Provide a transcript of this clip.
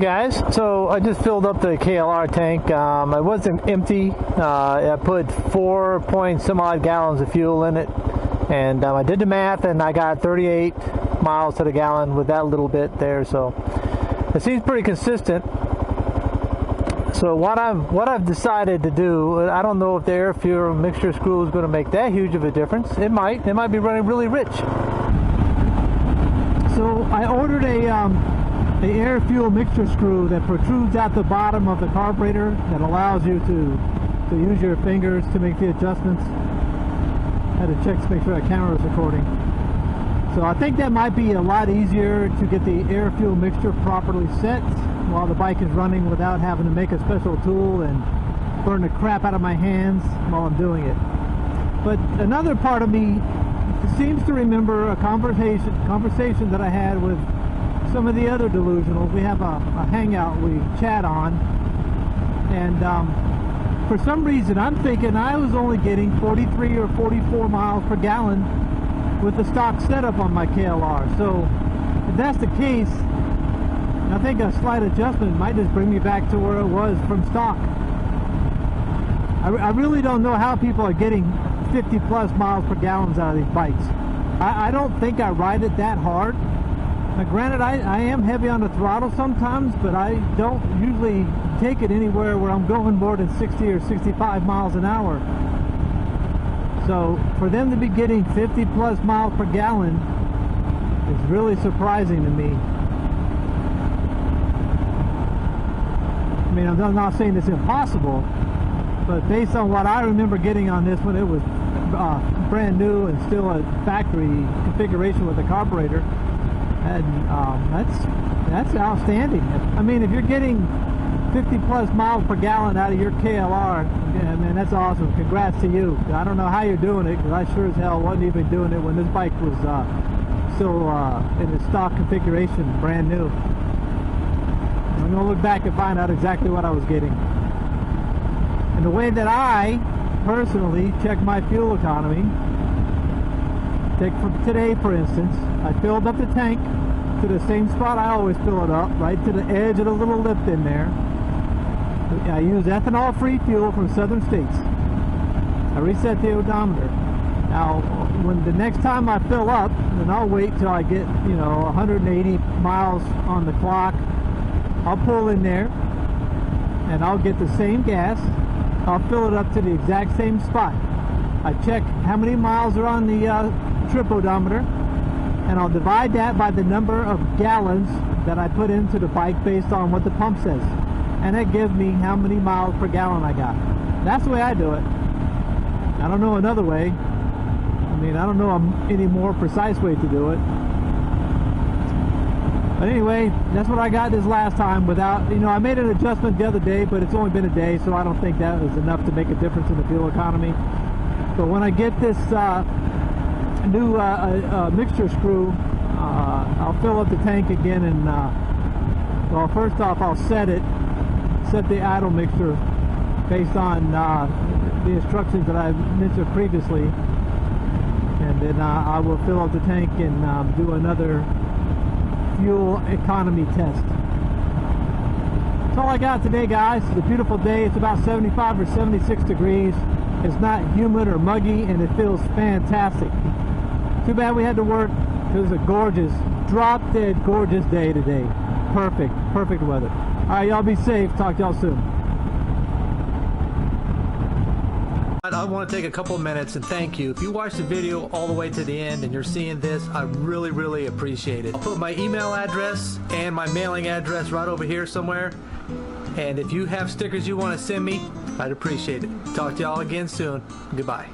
guys, so I just filled up the KLR tank. I wasn't empty. I put 4 point some odd gallons of fuel in it, and I did the math and I got 38 miles to the gallon with that little bit there, so it seems pretty consistent. So what I've decided to do, I don't know if the air fuel mixture screw is going to make that huge of a difference. It might be running really rich. So I ordered the air fuel mixture screw that protrudes out the bottom of the carburetor that allows you to use your fingers to make the adjustments. I had to check to make sure that camera was recording. So I think that might be a lot easier to get the air fuel mixture properly set while the bike is running without having to make a special tool and burn the crap out of my hands while I'm doing it. But another part of me seems to remember a conversation that I had with some of the other delusionals. We have a hangout we chat on, and for some reason I'm thinking I was only getting 43 or 44 miles per gallon with the stock setup on my KLR. So if that's the case, I think a slight adjustment might just bring me back to where it was from stock. I really don't know how people are getting 50 plus miles per gallon out of these bikes. I don't think I ride it that hard. Now, granted, I am heavy on the throttle sometimes, but I don't usually take it anywhere where I'm going more than 60 or 65 miles an hour. So for them to be getting 50 plus miles per gallon is really surprising to me. I mean, I'm not saying it's impossible, but based on what I remember getting on this one, it was brand new and still a factory configuration with the carburetor, and that's outstanding. I mean, if you're getting 50 plus miles per gallon out of your KLR, yeah, man, that's awesome. Congrats to you. I don't know how you're doing it, because I sure as hell wasn't even doing it when this bike was still in its stock configuration, brand new. I'm going to look back and find out exactly what I was getting. And the way that I personally check my fuel economy, take for today for instance, I filled up the tank to the same spot I always fill it up, right to the edge of the little lip in there. I use ethanol free fuel from Southern States. I reset the odometer. Now when the next time I fill up, then I'll wait till I get 180 miles on the clock. I'll pull in there and I'll get the same gas. I'll fill it up to the exact same spot. I check how many miles are on the trip odometer, and I'll divide that by the number of gallons that I put into the bike based on what the pump says, and that gives me how many miles per gallon I got. That's the way I do it. I don't know another way. I mean, I don't know any more precise way to do it. But anyway, that's what I got this last time without, I made an adjustment the other day, but it's only been a day, so I don't think that was enough to make a difference in the fuel economy. But when I get this new mixture screw, I'll fill up the tank again, and well, first off, I'll set the idle mixture based on the instructions that I mentioned previously, and then I will fill up the tank and do another fuel economy test. That's all I got today, guys. It's a beautiful day. It's about 75 or 76 degrees. It's not humid or muggy, and it feels fantastic. Too bad we had to work. It was a gorgeous, drop-dead gorgeous day today. Perfect weather. All right, y'all be safe. Talk to y'all soon. I want to take a couple minutes and thank you. If you watched the video all the way to the end and you're seeing this, I really appreciate it. I'll put my email address and my mailing address right over here somewhere. And if you have stickers you want to send me, I'd appreciate it. Talk to y'all again soon. Goodbye.